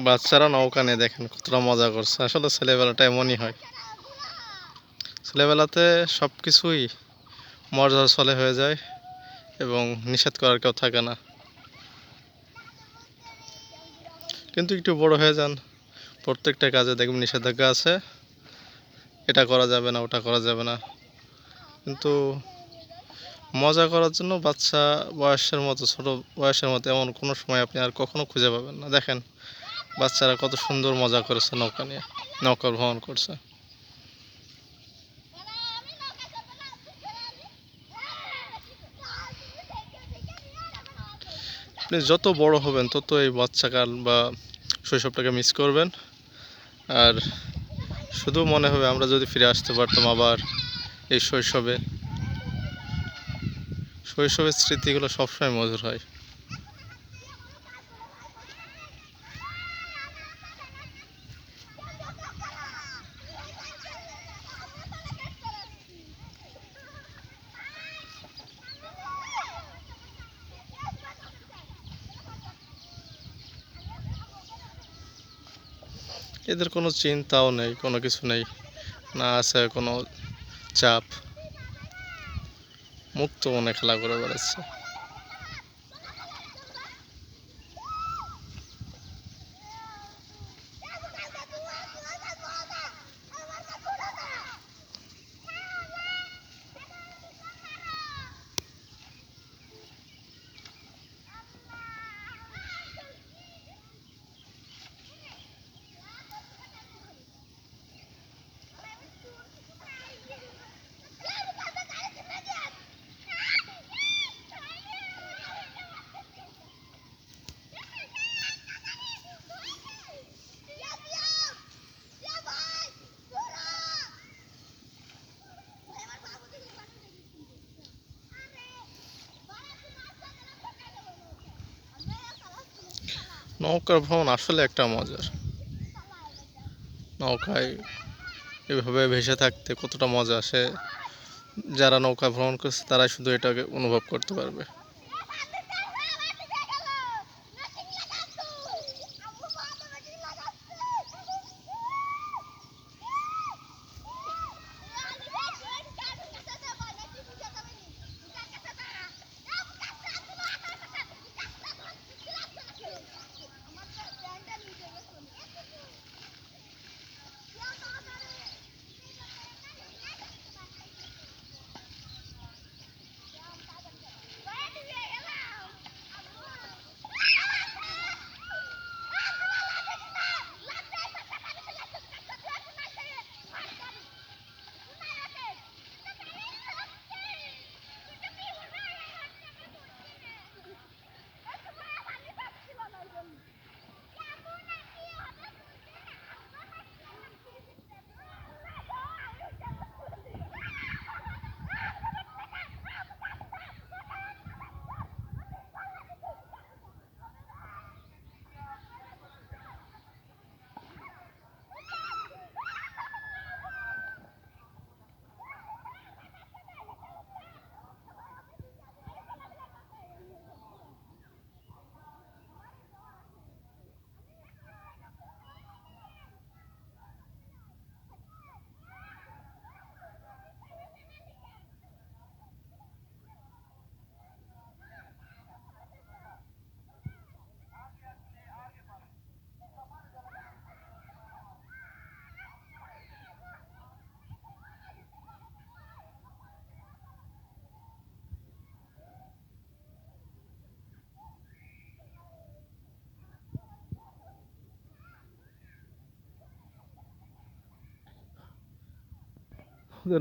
বাচ্চারা নৌকা নিয়ে দেখেন কতটা মজা করছে। আসলে ছেলেবেলাটা এমনই হয়। ছেলেবেলাতে সব কিছুই মজার ছলে হয়ে যায় এবং নিষেধ করার কেউ থাকে না। কিন্তু একটু বড় হয়ে যান, প্রত্যেকটা কাজে দেখবেন নিষেধাজ্ঞা আছে, এটা করা যাবে না, ওটা করা যাবে না। কিন্তু মজা করার জন্য বাচ্চা বয়সের মতো, ছোট বয়সের মতো এমন কোনো সময় আপনি আর কখনো খুঁজে পাবেন না। দেখেন বাচ্চারা কত সুন্দর মজা করেছে নৌকা নিয়ে, নৌকা ভ্রমণ করছে। আপনি যত বড় হবেন তত এই বাচ্চাকাল বা শৈশবটাকে মিস করবেন। আর শুধু মনে হবে আমরা যদি ফিরে আসতে পারতাম আবার এই শৈশবে। শৈশবের স্মৃতিগুলো সবসময় মধুর হয়। এদের কোনো চিন্তাও নেই, কোনো কিছু নেই, না আছে কোনো চাপ, মুক্ত মনে খেলা করে বেড়াচ্ছে। নৌকার ভ্রমণ আসলে একটা মজার। নৌকায় এভাবে ভেসে থাকতে কতটা মজা আসে, যারা নৌকা ভ্রমণ করছে তারাই শুধু এটাকে অনুভব করতে পারবে।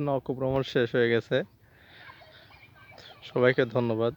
নৌকা ভ্রমণ শেষ হয়ে গেছে। সবাইকে ধন্যবাদ।